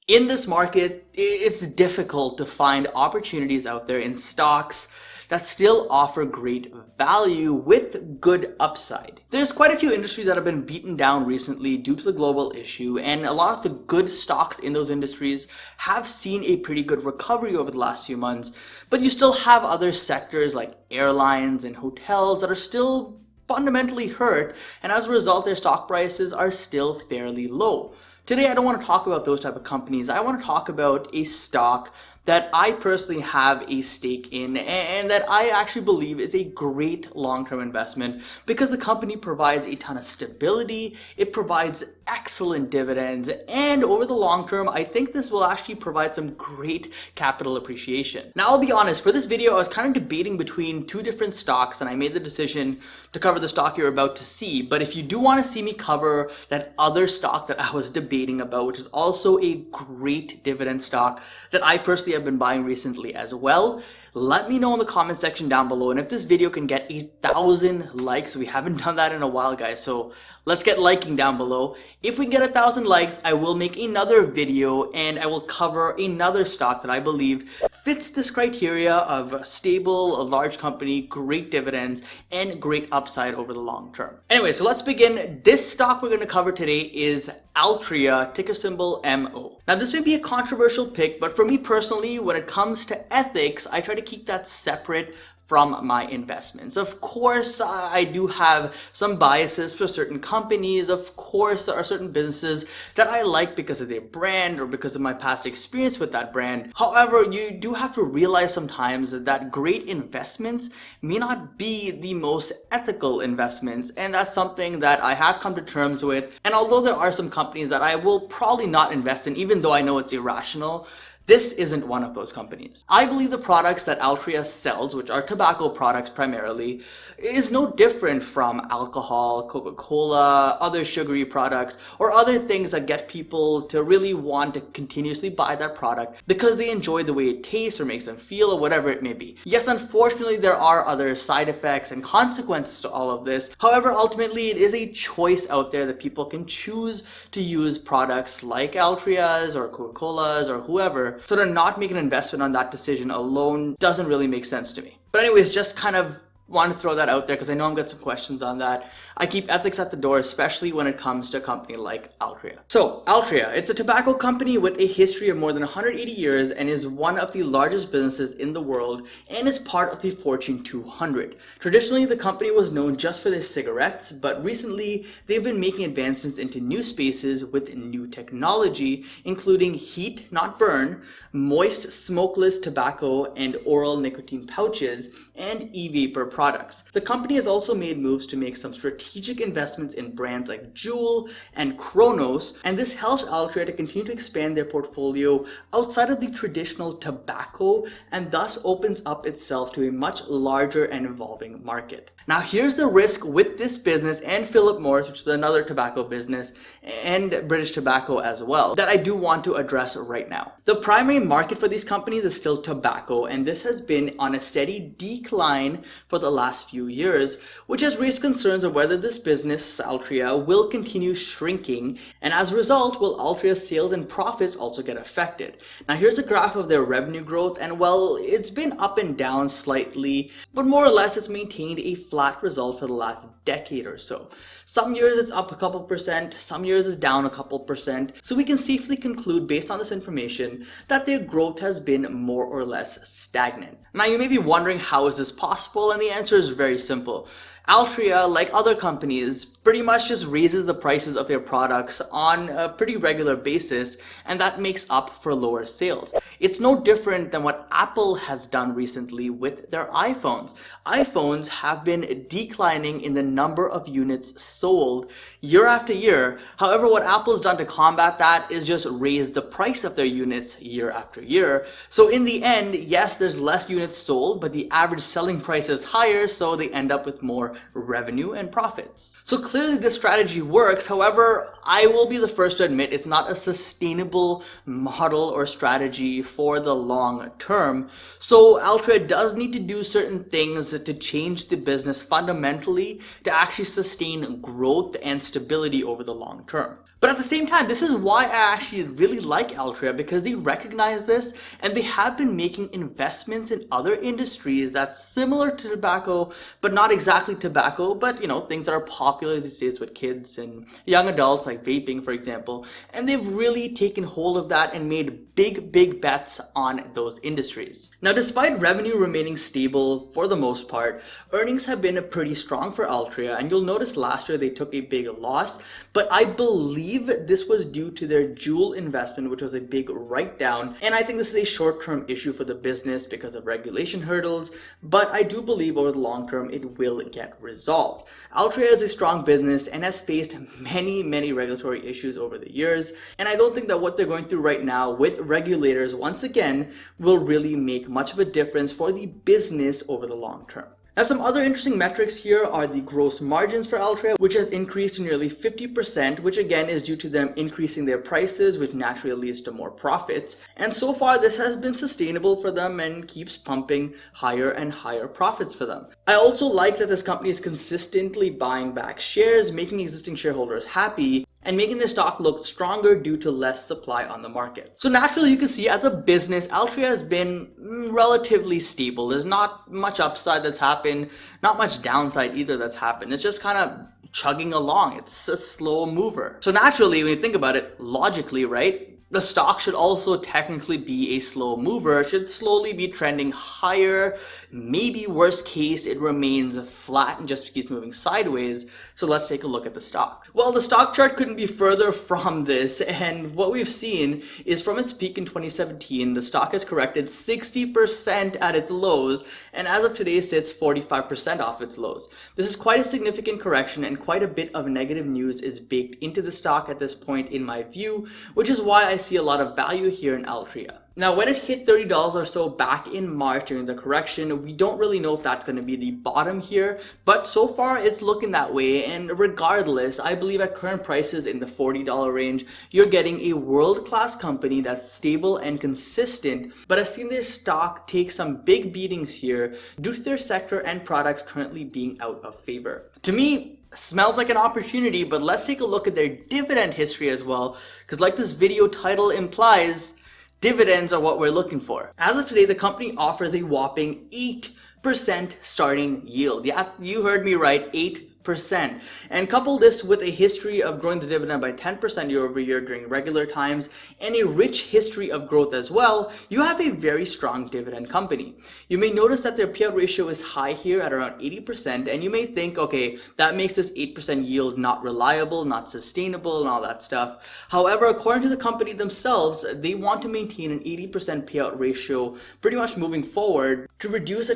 In this market, it's difficult to find opportunities out there in stocks that still offer great value with good upside. There's quite a few industries that have been beaten down recently due to the global issue, and a lot of the good stocks in those industries have seen a pretty good recovery over the last few months, but you still have other sectors like airlines and hotels that are still fundamentally hurt, and as a result their stock prices are still fairly low. Today, I don't want to talk about those type of companies. I want to talk about a stock that I personally have a stake in and that I actually believe is a great long-term investment because the company provides a ton of stability, it provides excellent dividends, and over the long term, I think this will actually provide some great capital appreciation. Now, I'll be honest, for this video, I was kind of debating between two different stocks and I made the decision to cover the stock you're about to see. But if you do want to see me cover that other stock that I was debating about, which is also a great dividend stock that I personally have been buying recently as well, let me know in the comment section down below. And if this video can get 1,000 likes, we haven't done that in a while, guys, so let's get liking down below. If we can get 1,000 likes, I will make another video and I will cover another stock that I believe fits this criteria of a stable, a large company, great dividends, and great upside over the long term. Anyway, so let's begin. This stock we're going to cover today is Altria, ticker symbol MO. Now, this may be a controversial pick, but for me personally, when it comes to ethics, I try to keep that separate from my investments. Of course, I do have some biases for certain companies. Of course, there are certain businesses that I like because of their brand or because of my past experience with that brand. However, you do have to realize sometimes that great investments may not be the most ethical investments, and that's something that I have come to terms with. And although there are some companies that I will probably not invest in, even though I know it's irrational, this isn't one of those companies. I believe the products that Altria sells, which are tobacco products primarily, is no different from alcohol, Coca-Cola, other sugary products, or other things that get people to really want to continuously buy that product because they enjoy the way it tastes or makes them feel or whatever it may be. Yes, unfortunately, there are other side effects and consequences to all of this. However, ultimately, it is a choice out there that people can choose to use products like Altria's or Coca-Cola's or whoever. So to not make an investment on that decision alone doesn't really make sense to me. But anyways, just kind of want to throw that out there because I know I've got some questions on that. I keep ethics at the door, especially when it comes to a company like Altria. So Altria, it's a tobacco company with a history of more than 180 years and is one of the largest businesses in the world and is part of the Fortune 200. Traditionally, the company was known just for their cigarettes, but recently they've been making advancements into new spaces with new technology, including heat, not burn, moist smokeless tobacco and oral nicotine pouches, and e-vapor products. The company has also made moves to make some strategic investments in brands like Juul and Kronos, and this helps Altria to continue to expand their portfolio outside of the traditional tobacco and thus opens up itself to a much larger and evolving market. Now, here's the risk with this business and Philip Morris, which is another tobacco business, and British Tobacco as well, that I do want to address right now. The primary market for these companies is still tobacco, and this has been on a steady decline for the last few years, which has raised concerns of whether this business, Altria, will continue shrinking, and as a result, will Altria's sales and profits also get affected. Now, here's a graph of their revenue growth, and well, it's been up and down slightly, but more or less it's maintained a flat result for the last decade or so. Some years it's up a couple percent, some years it's down a couple percent, so we can safely conclude based on this information that their growth has been more or less stagnant. Now, you may be wondering, how is this possible? And the answer is very simple. Altria, like other companies, pretty much just raises the prices of their products on a pretty regular basis, and that makes up for lower sales. It's no different than what Apple has done recently with their iPhones. iPhones have been declining in the number of units sold year after year. However, what Apple's done to combat that is just raise the price of their units year after year. So in the end, yes, there's less units sold, but the average selling price is higher, so they end up with more revenue and profits. So clearly this strategy works. However, I will be the first to admit it's not a sustainable model or strategy for the long term. So Altria does need to do certain things to change the business fundamentally to actually sustain growth and stability over the long term. But at the same time, this is why I actually really like Altria, because they recognize this and they have been making investments in other industries that's similar to tobacco, but not exactly tobacco, but things that are popular these days with kids and young adults, like vaping, for example. And they've really taken hold of that and made big bets on those industries. Now, despite revenue remaining stable for the most part, earnings have been pretty strong for Altria, and you'll notice last year they took a big loss, but I believe this was due to their Juul investment, which was a big write-down, and I think this is a short-term issue for the business because of regulation hurdles, but I do believe over the long term it will get resolved. Altria is a strong business and has faced many regulatory issues over the years, and I don't think that what they're going through right now with regulators once again will really make much of a difference for the business over the long term. Now, some other interesting metrics here are the gross margins for Altria, which has increased to nearly 50%, which again is due to them increasing their prices, which naturally leads to more profits. And so far, this has been sustainable for them and keeps pumping higher and higher profits for them. I also like that this company is consistently buying back shares, making existing shareholders happy, and making the stock look stronger due to less supply on the market. So naturally, you can see as a business, Altria has been relatively stable. There's not much upside that's happened, not much downside either that's happened. It's just kind of chugging along. It's a slow mover. So naturally, when you think about it, logically, right? The stock should also technically be a slow mover. It should slowly be trending higher. Maybe worst case, it remains flat and just keeps moving sideways. So let's take a look at the stock. Well, the stock chart couldn't be further from this. And what we've seen is from its peak in 2017, the stock has corrected 60% at its lows. And as of today, sits 45% off its lows. This is quite a significant correction, and quite a bit of negative news is baked into the stock at this point in my view, which is why I see a lot of value here in Altria. Now, when it hit $30 or so back in March during the correction, we don't really know if that's going to be the bottom here, but so far it's looking that way. And regardless, I believe at current prices in the $40 range, you're getting a world-class company that's stable and consistent, but I've seen this stock take some big beatings here due to their sector and products currently being out of favor. To me, smells like an opportunity, but let's take a look at their dividend history as well, because like this video title implies, dividends are what we're looking for. As of today, the company offers a whopping 8% starting yield. Yeah, you heard me right, 8%. And couple this with a history of growing the dividend by 10% year over year during regular times and a rich history of growth as well, you have a very strong dividend company. You may notice that their payout ratio is high here at around 80%, and you may think, okay, that makes this 8% yield not reliable, not sustainable, and all that stuff. However, according to the company themselves, they want to maintain an 80% payout ratio pretty much moving forward to reduce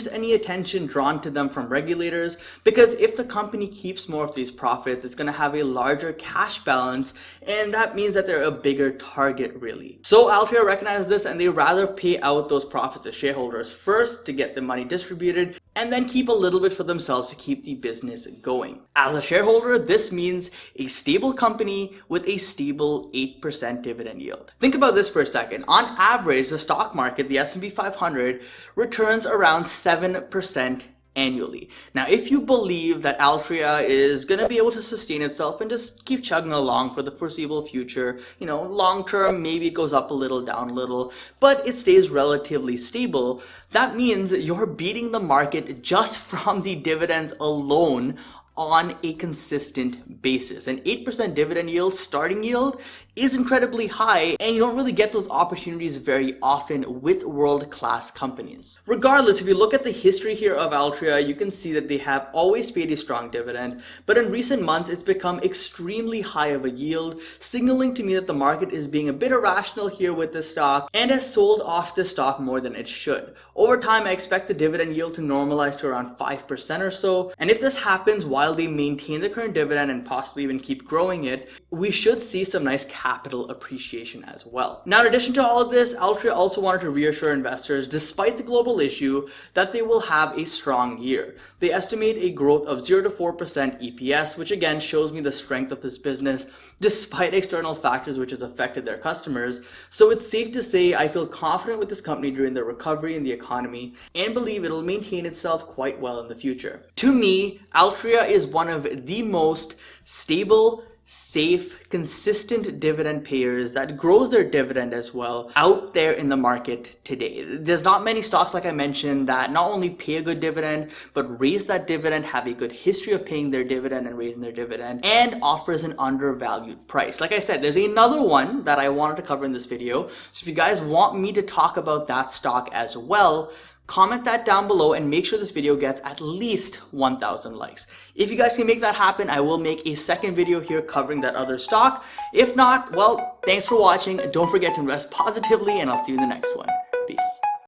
any attention drawn to them from regulators, because if the company keeps more of these profits, it's going to have a larger cash balance, and that means that they're a bigger target really. So Altria recognizes this, and they rather pay out those profits to shareholders first to get the money distributed, and then keep a little bit for themselves to keep the business going. As a shareholder, this means a stable company with a stable 8% dividend yield. Think about this for a second. On average, the stock market, the S&P 500, returns around 7% annually. Now, if you believe that Altria is going to be able to sustain itself and just keep chugging along for the foreseeable future, long term, maybe it goes up a little, down a little, but it stays relatively stable, that means you're beating the market just from the dividends alone on a consistent basis. An 8% dividend yield, starting yield, is incredibly high, and you don't really get those opportunities very often with world-class companies. Regardless, if you look at the history here of Altria, you can see that they have always paid a strong dividend, but in recent months, it's become extremely high of a yield, signaling to me that the market is being a bit irrational here with the stock and has sold off the stock more than it should. Over time, I expect the dividend yield to normalize to around 5% or so, and if this happens while they maintain the current dividend and possibly even keep growing it, we should see some nice capital appreciation as well. Now, in addition to all of this, Altria also wanted to reassure investors, despite the global issue, that they will have a strong year. They estimate a growth of 0 to 4% EPS, which again shows me the strength of this business despite external factors which has affected their customers. So it's safe to say I feel confident with this company during the recovery in the economy and believe it'll maintain itself quite well in the future. To me, Altria is one of the most stable, safe, consistent dividend payers that grows their dividend as well out there in the market today. There's not many stocks, like I mentioned, that not only pay a good dividend, but raise that dividend, have a good history of paying their dividend and raising their dividend, and offers an undervalued price. Like I said, there's another one that I wanted to cover in this video. So if you guys want me to talk about that stock as well, comment that down below and make sure this video gets at least 1,000 likes. If you guys can make that happen, I will make a second video here covering that other stock. If not, well, thanks for watching. Don't forget to invest positively, and I'll see you in the next one. Peace.